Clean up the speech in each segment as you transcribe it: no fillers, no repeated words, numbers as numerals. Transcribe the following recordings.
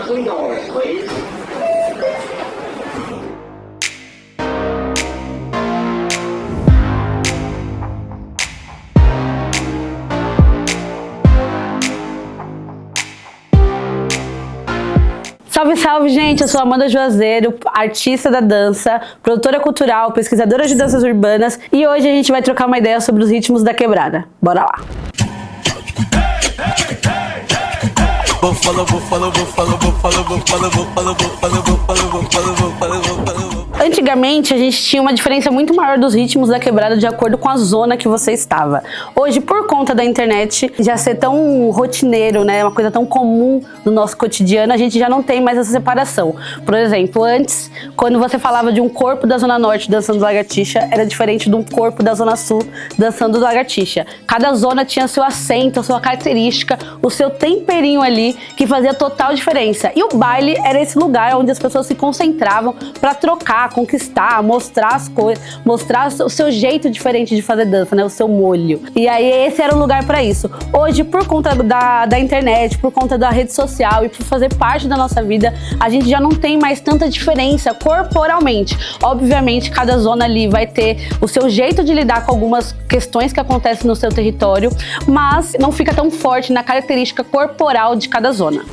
Closing doors, please. Salve, salve, gente! Eu sou Amanda Juazeiro, artista da dança, produtora cultural, pesquisadora de danças urbanas, e hoje a gente vai trocar uma ideia sobre os ritmos da quebrada. Bora lá! Antigamente, a gente tinha uma diferença muito maior dos ritmos da quebrada de acordo com a zona que você estava. Hoje, por conta da internet já ser tão rotineiro, né, uma coisa tão comum no nosso cotidiano, a gente já não tem mais essa separação. Por exemplo, antes, quando você falava de um corpo da Zona Norte dançando lagartixa, era diferente de um corpo da Zona Sul dançando lagartixa. Cada zona tinha seu acento, a sua característica, o seu temperinho ali, que fazia total diferença. E o baile era esse lugar onde as pessoas se concentravam para trocar, conquistar, mostrar as coisas, mostrar o seu jeito diferente de fazer dança, né? O seu molho. E aí esse era o lugar para isso. Hoje, por conta da internet, por conta da rede social e por fazer parte da nossa vida, a gente já não tem mais tanta diferença corporalmente. Obviamente, cada zona ali vai ter o seu jeito de lidar com algumas questões que acontecem no seu território, mas não fica tão forte na característica corporal de cada zona.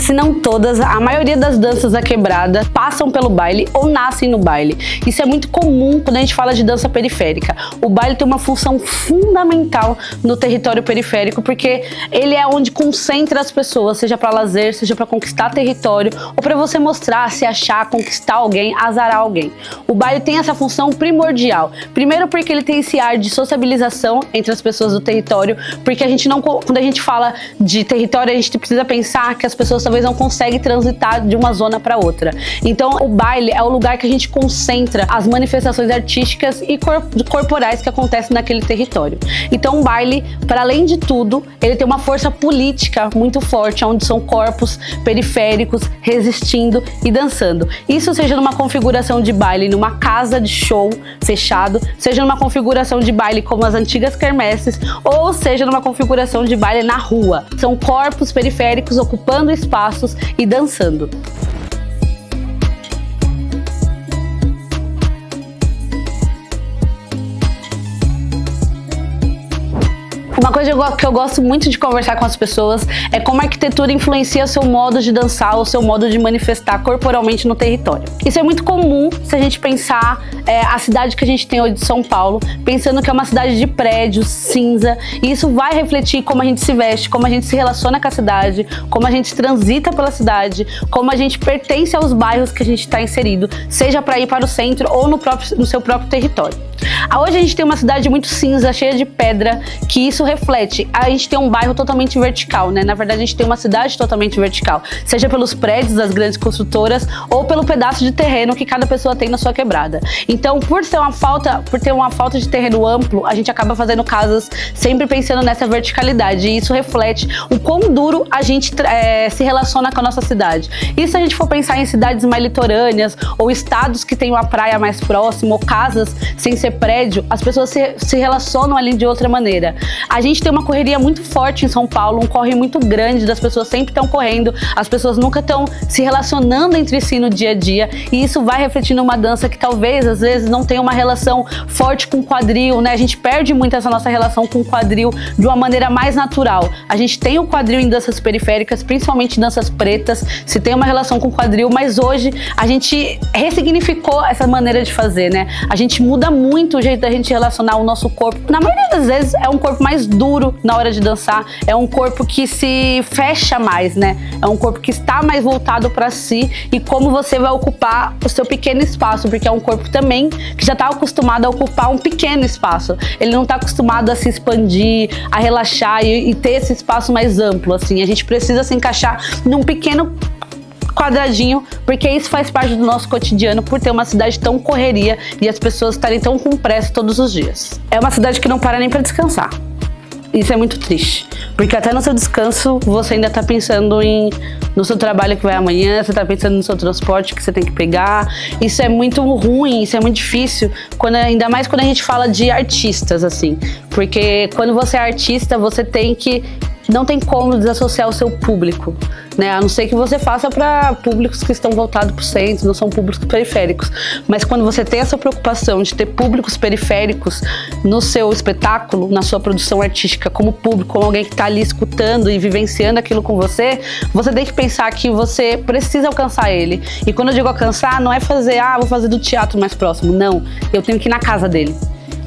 Se não todas, a maioria das danças da quebrada passam pelo baile ou nascem no baile. Isso é muito comum quando a gente fala de dança periférica. O baile tem uma função fundamental no território periférico, porque ele é onde concentra as pessoas, seja para lazer, seja para conquistar território, ou para você mostrar, se achar, conquistar alguém, azarar alguém. O baile tem essa função primordial. Primeiro porque ele tem esse ar de sociabilização entre as pessoas do território, porque a gente não, quando a gente fala de território, a gente precisa pensar que as pessoas talvez não consegue transitar de uma zona para outra. Então o baile é o lugar que a gente concentra as manifestações artísticas e corporais que acontecem naquele território. Então o baile, para além de tudo, ele tem uma força política muito forte, onde são corpos periféricos resistindo e dançando. Isso seja numa configuração de baile numa casa de show fechado, seja numa configuração de baile como as antigas quermesses, ou seja numa configuração de baile na rua. São corpos periféricos ocupando espaços e dançando. Uma coisa que eu gosto muito de conversar com as pessoas é como a arquitetura influencia o seu modo de dançar, o seu modo de manifestar corporalmente no território. Isso é muito comum se a gente pensar a cidade que a gente tem hoje de São Paulo, pensando que é uma cidade de prédios, cinza, e isso vai refletir como a gente se veste, como a gente se relaciona com a cidade, como a gente transita pela cidade, como a gente pertence aos bairros que a gente está inserido, seja para ir para o centro ou no seu próprio território. Hoje a gente tem uma cidade muito cinza, cheia de pedra, que isso reflete. A gente tem um bairro totalmente vertical, né? Na verdade, a gente tem uma cidade totalmente vertical, seja pelos prédios das grandes construtoras ou pelo pedaço de terreno que cada pessoa tem na sua quebrada. Então, por ter uma falta de terreno amplo, a gente acaba fazendo casas sempre pensando nessa verticalidade, e isso reflete o quão duro a gente se relaciona com a nossa cidade. E se a gente for pensar em cidades mais litorâneas ou estados que têm uma praia mais próxima ou casas sem ser prédio, as pessoas se relacionam ali de outra maneira. A gente tem uma correria muito forte em São Paulo, um corre muito grande, das pessoas sempre estão correndo, as pessoas nunca estão se relacionando entre si no dia a dia, e isso vai refletir numa dança que talvez, às vezes, não tenha uma relação forte com o quadril, né? A gente perde muito essa nossa relação com o quadril de uma maneira mais natural. A gente tem o quadril em danças periféricas, principalmente em danças pretas, se tem uma relação com o quadril, mas hoje a gente ressignificou essa maneira de fazer, né? A gente muda muito o jeito da gente relacionar o nosso corpo. Na maioria das vezes é um corpo mais duro na hora de dançar, é um corpo que se fecha mais, né? É um corpo que está mais voltado para si e como você vai ocupar o seu pequeno espaço, porque é um corpo também que já está acostumado a ocupar um pequeno espaço. Ele não está acostumado a se expandir, a relaxar e ter esse espaço mais amplo, assim. A gente precisa se encaixar num pequeno quadradinho, porque isso faz parte do nosso cotidiano, por ter uma cidade tão correria e as pessoas estarem tão com pressa todos os dias. É uma cidade que não para nem para descansar. Isso é muito triste, Porque até no seu descanso, você ainda tá pensando no seu trabalho que vai amanhã, você tá pensando no seu transporte que você tem que pegar. Isso é muito ruim, isso é muito difícil, ainda mais quando a gente fala de artistas, assim. Porque quando você é artista, você não tem como desassociar o seu público, né? A não ser que você faça para públicos que estão voltados para o centro, não são públicos periféricos. Mas quando você tem essa preocupação de ter públicos periféricos no seu espetáculo, na sua produção artística, como público, como alguém que está ali escutando e vivenciando aquilo com você, você tem que pensar que você precisa alcançar ele. E quando eu digo alcançar, não é fazer, vou fazer do teatro mais próximo. Não, eu tenho que ir na casa dele.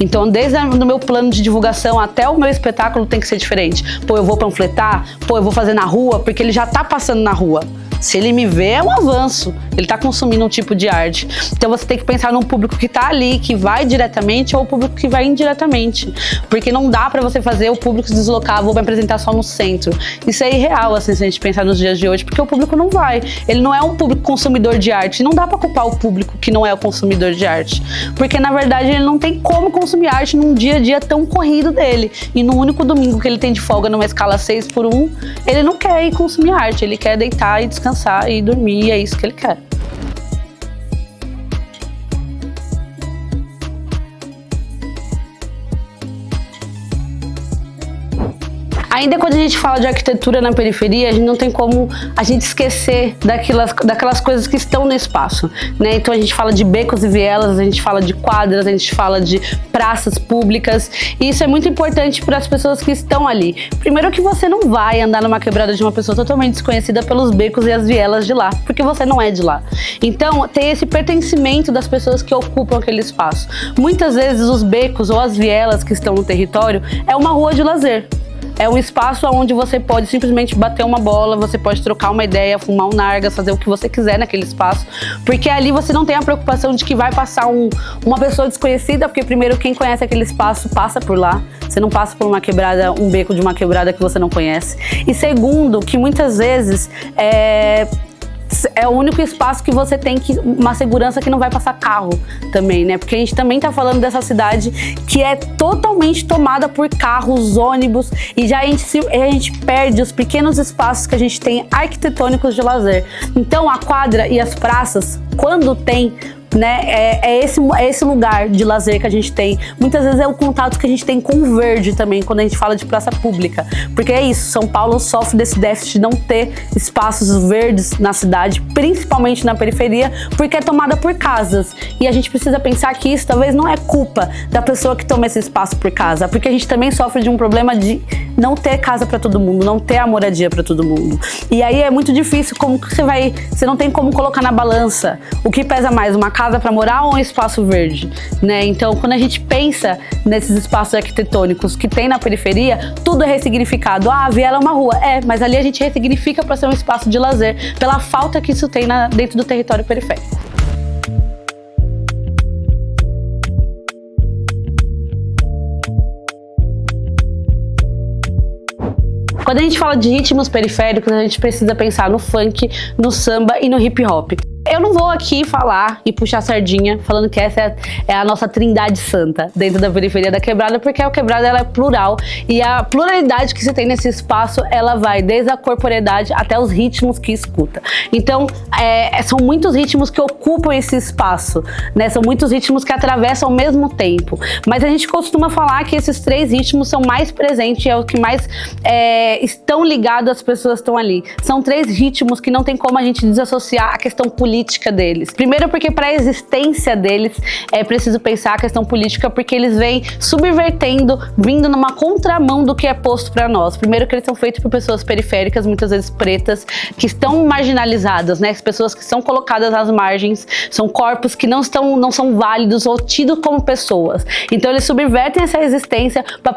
Então, desde o meu plano de divulgação até o meu espetáculo tem que ser diferente. Pô, eu vou panfletar, eu vou fazer na rua, porque ele já tá passando na rua. Se ele me vê, é um avanço. Ele tá consumindo um tipo de arte. Então você tem que pensar num público que tá ali, que vai diretamente, ou o público que vai indiretamente. Porque não dá pra você fazer o público se deslocar, vou me apresentar só no centro. Isso é irreal, assim, se a gente pensar nos dias de hoje, porque o público não vai. Ele não é um público consumidor de arte. Não dá pra culpar o público que não é o consumidor de arte. Porque, na verdade, ele não tem como consumir arte num dia a dia tão corrido dele. E no único domingo que ele tem de folga numa escala 6x1, ele não quer ir consumir arte. Ele quer deitar e descansar e dormir, e é isso que ele quer. Ainda quando a gente fala de arquitetura na periferia, a gente não tem como a gente esquecer daquelas coisas que estão no espaço, né? Então a gente fala de becos e vielas, a gente fala de quadras, a gente fala de praças públicas, e isso é muito importante para as pessoas que estão ali. Primeiro que você não vai andar numa quebrada de uma pessoa totalmente desconhecida pelos becos e as vielas de lá, porque você não é de lá. Então tem esse pertencimento das pessoas que ocupam aquele espaço. Muitas vezes os becos ou as vielas que estão no território é uma rua de lazer. É um espaço onde você pode simplesmente bater uma bola, você pode trocar uma ideia, fumar um nargas, fazer o que você quiser naquele espaço. Porque ali você não tem a preocupação de que vai passar uma pessoa desconhecida, porque primeiro quem conhece aquele espaço passa por lá. Você não passa por uma quebrada, um beco de uma quebrada que você não conhece. E segundo, que muitas vezes é o único espaço que você tem uma segurança que não vai passar carro também, né? Porque a gente também tá falando dessa cidade que é totalmente tomada por carros, ônibus, e já a gente perde os pequenos espaços que a gente tem arquitetônicos de lazer. Então a quadra e as praças, quando tem, né, é esse lugar de lazer que a gente tem. Muitas vezes é o contato que a gente tem com o verde também, quando a gente fala de praça pública. Porque é isso, São Paulo sofre desse déficit de não ter espaços verdes na cidade, principalmente na periferia, porque é tomada por casas. E a gente precisa pensar que isso talvez não é culpa da pessoa que toma esse espaço por casa, porque a gente também sofre de um problema de não ter casa para todo mundo, não ter a moradia para todo mundo. E aí é muito difícil, você não tem como colocar na balança o que pesa mais, uma casa para morar ou um espaço verde, né? Então, quando a gente pensa nesses espaços arquitetônicos que tem na periferia, tudo é ressignificado. A viela é uma rua, mas ali a gente ressignifica para ser um espaço de lazer, pela falta que isso tem dentro do território periférico. Quando a gente fala de ritmos periféricos, a gente precisa pensar no funk, no samba e no hip hop. Eu não vou aqui falar e puxar sardinha falando que essa é a nossa trindade santa dentro da periferia da quebrada, porque a quebrada ela é plural, e a pluralidade que se tem nesse espaço, ela vai desde a corporeidade até os ritmos que escuta. Então, são muitos ritmos que ocupam esse espaço, né? São muitos ritmos que atravessam ao mesmo tempo. Mas a gente costuma falar que esses três ritmos são mais presentes, é o que mais estão ligados às pessoas que estão ali. São três ritmos que não tem como a gente desassociar a questão política deles. Primeiro porque para a existência deles é preciso pensar a questão política, porque eles vêm subvertendo, vindo numa contramão do que é posto para nós. Primeiro que eles são feitos por pessoas periféricas, muitas vezes pretas, que estão marginalizadas, né? As pessoas que são colocadas às margens, são corpos que não são válidos ou tidos como pessoas. Então eles subvertem essa existência para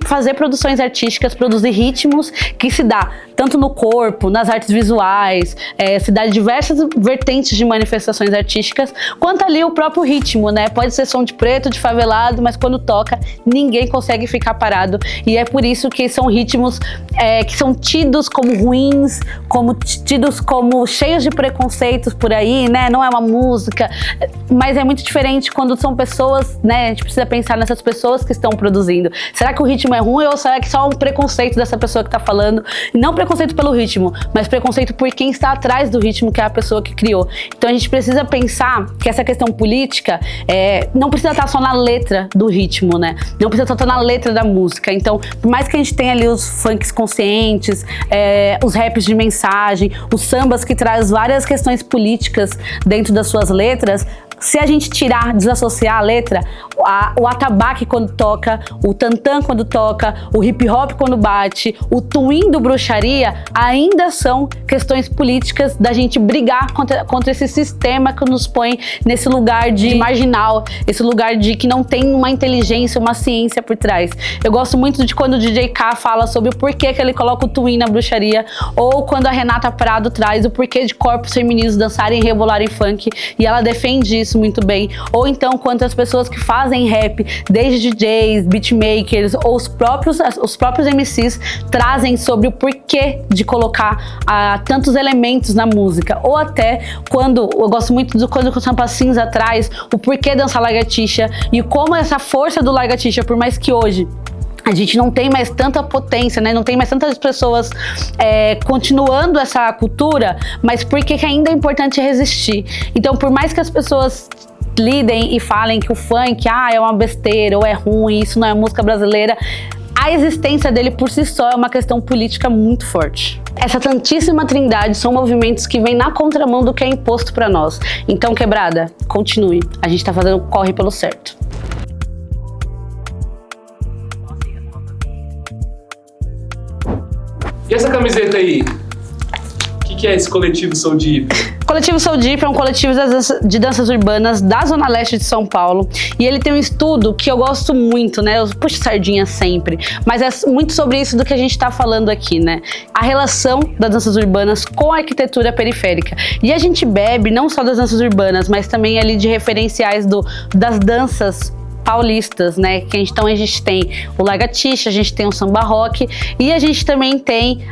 fazer produções artísticas, produzir ritmos que se dá tanto no corpo, nas artes visuais, se dá diversas vertentes diferentes de manifestações artísticas, quanto ali o próprio ritmo, né? Pode ser som de preto, de favelado, mas quando toca, ninguém consegue ficar parado. E é por isso que são ritmos que são tidos como ruins, tidos como cheios de preconceitos por aí, né? Não é uma música, mas é muito diferente quando são pessoas, né? A gente precisa pensar nessas pessoas que estão produzindo. Será que o ritmo é ruim ou será que só um preconceito dessa pessoa que está falando? Não preconceito pelo ritmo, mas preconceito por quem está atrás do ritmo, que é a pessoa que criou. Então a gente precisa pensar que essa questão política não precisa estar só na letra do ritmo, né? Não precisa estar só na letra da música. Então, por mais que a gente tenha ali os funks conscientes, os raps de mensagem, os sambas que traz várias questões políticas dentro das suas letras, se a gente desassociar a letra, o atabaque quando toca, o tantã quando toca, o hip hop quando bate, o twin do bruxaria, ainda são questões políticas da gente brigar contra esse sistema que nos põe nesse lugar de marginal, esse lugar de que não tem uma inteligência, uma ciência por trás. Eu gosto muito de quando o DJ K fala sobre o porquê que ele coloca o twin na bruxaria, ou quando a Renata Prado traz o porquê de corpos femininos dançarem e rebolarem funk, e ela defende isso muito bem. Ou então quantas pessoas que fazem rap, desde DJs, beatmakers ou os próprios MCs trazem sobre o porquê de colocar tantos elementos na música. Ou até quando, eu gosto muito do quando o Sampa Cinza traz o porquê dançar lagartixa e como essa força do lagartixa, por mais que hoje a gente não tem mais tanta potência, né? Não tem mais tantas pessoas continuando essa cultura, mas porque que ainda é importante resistir. Então, por mais que as pessoas lidem e falem que o funk é uma besteira ou é ruim, isso não é música brasileira, a existência dele por si só é uma questão política muito forte. Essa santíssima trindade são movimentos que vêm na contramão do que é imposto para nós. Então, Quebrada, continue. A gente tá fazendo corre pelo certo. E essa camiseta aí? O que é esse coletivo Soul Deep? O coletivo Soul Deep é um coletivo de danças urbanas da Zona Leste de São Paulo. E ele tem um estudo que eu gosto muito, né? Eu puxo sardinha sempre. Mas é muito sobre isso do que a gente tá falando aqui, né? A relação das danças urbanas com a arquitetura periférica. E a gente bebe não só das danças urbanas, mas também ali de referenciais das danças paulistas, né? Então a gente tem o lagartixa, a gente tem o samba rock e a gente também tem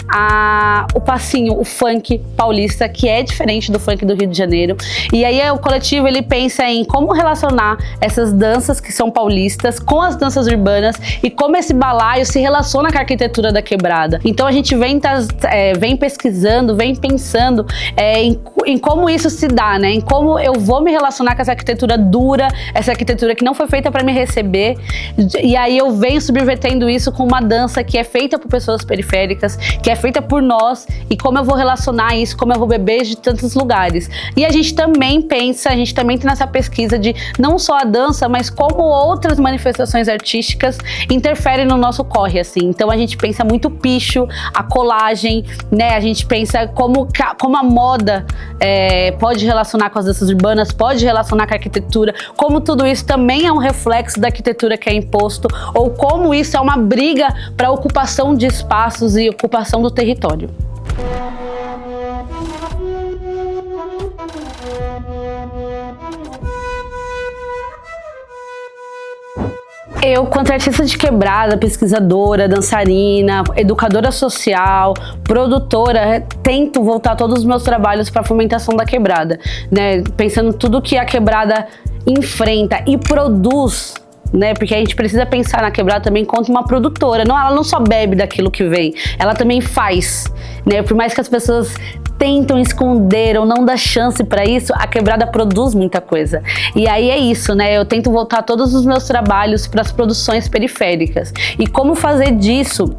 o passinho, o funk paulista, que é diferente do funk do Rio de Janeiro. E aí o coletivo ele pensa em como relacionar essas danças que são paulistas com as danças urbanas e como esse balaio se relaciona com a arquitetura da quebrada. Então a gente vem pesquisando, vem pensando em como isso se dá, né? Em como eu vou me relacionar com essa arquitetura dura, essa arquitetura que não foi feita para me receber, e aí eu venho subvertendo isso com uma dança que é feita por pessoas periféricas, que é feita por nós, e como eu vou relacionar isso, como eu vou beber de tantos lugares. E a gente também tem nessa pesquisa de não só a dança, mas como outras manifestações artísticas interferem no nosso corre, assim. Então a gente pensa muito o picho, a colagem, né? A gente pensa como a moda pode relacionar com as danças urbanas, pode relacionar com a arquitetura, como tudo isso também é um reflexo da arquitetura que é imposto, ou como isso é uma briga para ocupação de espaços e ocupação do território. Eu, quanto artista de quebrada, pesquisadora, dançarina, educadora social, produtora, tento voltar todos os meus trabalhos para a fomentação da quebrada, né? Pensando tudo que a quebrada enfrenta e produz, né? Porque a gente precisa pensar na quebrada também como uma produtora. Ela não só bebe daquilo que vem, ela também faz, né? Por mais que as pessoas tentam esconder ou não dá chance para isso, a quebrada produz muita coisa. E aí é isso, né? Eu tento voltar todos os meus trabalhos para as produções periféricas. E como fazer disso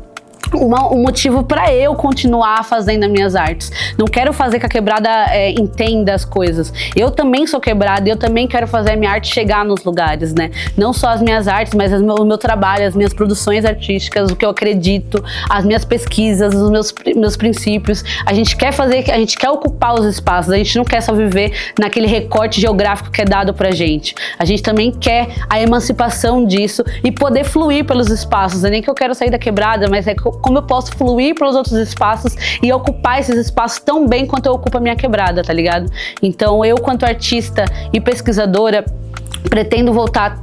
um motivo para eu continuar fazendo as minhas artes. Não quero fazer que a quebrada entenda as coisas. Eu também sou quebrada e eu também quero fazer a minha arte chegar nos lugares, né? Não só as minhas artes, mas o meu trabalho, as minhas produções artísticas, o que eu acredito, as minhas pesquisas, os meus princípios. A gente quer ocupar os espaços, a gente não quer só viver naquele recorte geográfico que é dado pra gente. A gente também quer a emancipação disso e poder fluir pelos espaços. Não é nem que eu quero sair da quebrada, mas é como eu posso fluir pelos outros espaços e ocupar esses espaços tão bem quanto eu ocupo a minha quebrada, tá ligado? Então eu, quanto artista e pesquisadora, pretendo voltar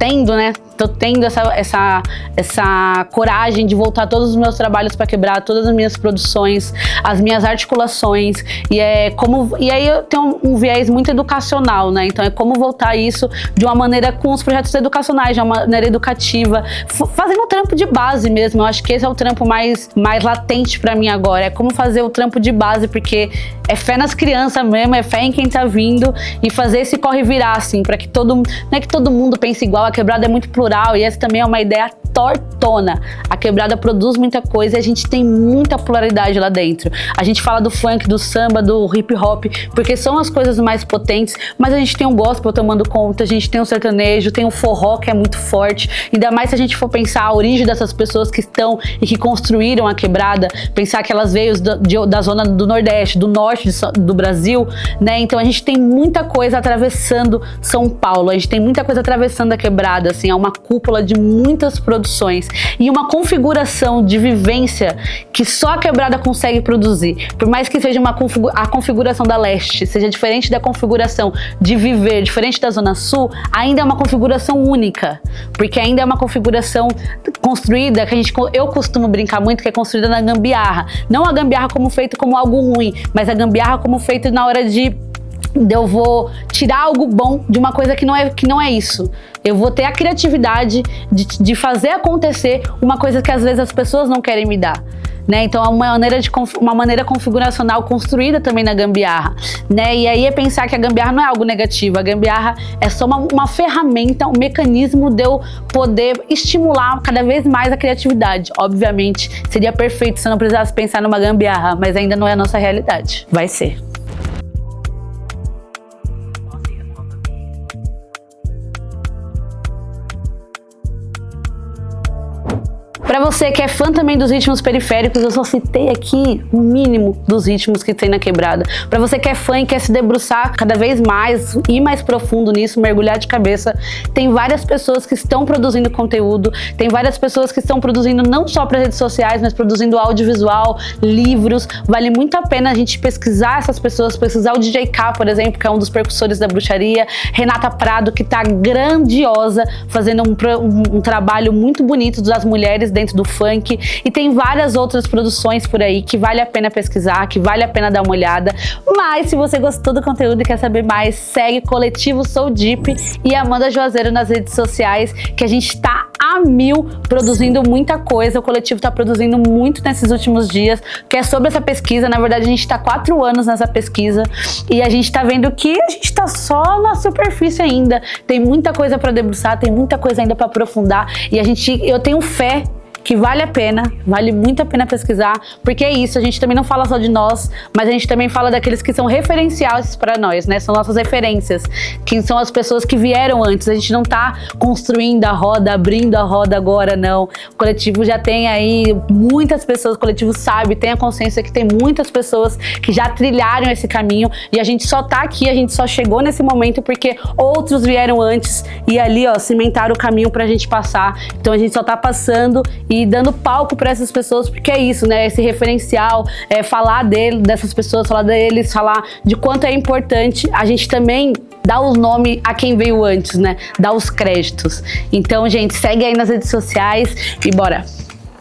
tô tendo essa coragem de voltar todos os meus trabalhos para quebrar, todas as minhas produções, as minhas articulações, e aí eu tenho um viés muito educacional, né? Então é como voltar isso de uma maneira com os projetos educacionais, de uma maneira educativa, fazendo um trampo de base mesmo. Eu acho que esse é o trampo mais latente para mim agora, é como fazer o trampo de base, porque é fé nas crianças mesmo, é fé em quem tá vindo, e fazer esse corre virar, assim, para que não é que todo mundo pense igual, a quebrada é muito plural, e essa também é uma ideia tortona. A quebrada produz muita coisa e a gente tem muita pluralidade lá dentro. A gente fala do funk, do samba, do hip hop, porque são as coisas mais potentes, mas a gente tem o gospel tomando conta, a gente tem o sertanejo, tem o forró, que é muito forte, ainda mais se a gente for pensar a origem dessas pessoas que estão e que construíram a quebrada, pensar que elas veio da zona do Nordeste, do Norte do Brasil, né? Então a gente tem muita coisa atravessando São Paulo, a gente tem muita coisa atravessando a quebrada, assim, é uma cúpula de muitas produções e uma configuração de vivência que só a quebrada consegue produzir. Por mais que seja a configuração da leste seja diferente da configuração de viver, diferente da zona sul, ainda é uma configuração única, porque ainda é uma configuração construída, eu costumo brincar muito, que é construída na gambiarra. Não a gambiarra como feito como algo ruim, mas a gambiarra como feito na hora de eu vou tirar algo bom de uma coisa que não é isso. Eu vou ter a criatividade de fazer acontecer uma coisa que às vezes as pessoas não querem me dar, né? Então é uma maneira configuracional construída também na gambiarra, né? E aí é pensar que a gambiarra não é algo negativo, a gambiarra é só uma ferramenta, um mecanismo de eu poder estimular cada vez mais a criatividade. Obviamente seria perfeito se eu não precisasse pensar numa gambiarra, mas ainda não é a nossa realidade. Vai ser. Pra você que é fã também dos ritmos periféricos, eu só citei aqui o mínimo dos ritmos que tem na quebrada. Pra você que é fã e quer se debruçar cada vez mais, ir mais profundo nisso, mergulhar de cabeça, tem várias pessoas que estão produzindo conteúdo, tem várias pessoas que estão produzindo não só para redes sociais, mas produzindo audiovisual, livros. Vale muito a pena a gente pesquisar essas pessoas, pesquisar o DJ K, por exemplo, que é um dos percussores da bruxaria, Renata Prado, que tá grandiosa, fazendo um trabalho muito bonito das mulheres dentro do funk, e tem várias outras produções por aí que vale a pena pesquisar, que vale a pena dar uma olhada. Mas se você gostou do conteúdo e quer saber mais, segue Coletivo Soul Deep e Amanda Juazeiro nas redes sociais, que a gente tá a mil produzindo muita coisa. O coletivo tá produzindo muito nesses últimos dias, que é sobre essa pesquisa. Na verdade, a gente tá 4 anos nessa pesquisa e a gente tá vendo que a gente tá só na superfície ainda. Tem muita coisa para debruçar, tem muita coisa ainda para aprofundar, e eu tenho fé que vale a pena, vale muito a pena pesquisar, porque é isso, a gente também não fala só de nós, mas a gente também fala daqueles que são referenciais para nós, né? São nossas referências, que são as pessoas que vieram antes. A gente não tá construindo a roda, abrindo a roda agora, não. O coletivo já tem aí muitas pessoas, o coletivo sabe, tem a consciência que tem muitas pessoas que já trilharam esse caminho, e a gente só tá aqui, a gente só chegou nesse momento porque outros vieram antes e ali, ó, cimentaram o caminho pra gente passar. Então a gente só tá passando e dando palco para essas pessoas, porque é isso, né? Esse referencial, falar dessas pessoas, falar deles, falar de quanto é importante a gente também dar o nome a quem veio antes, né? Dar os créditos. Então, gente, segue aí nas redes sociais e bora!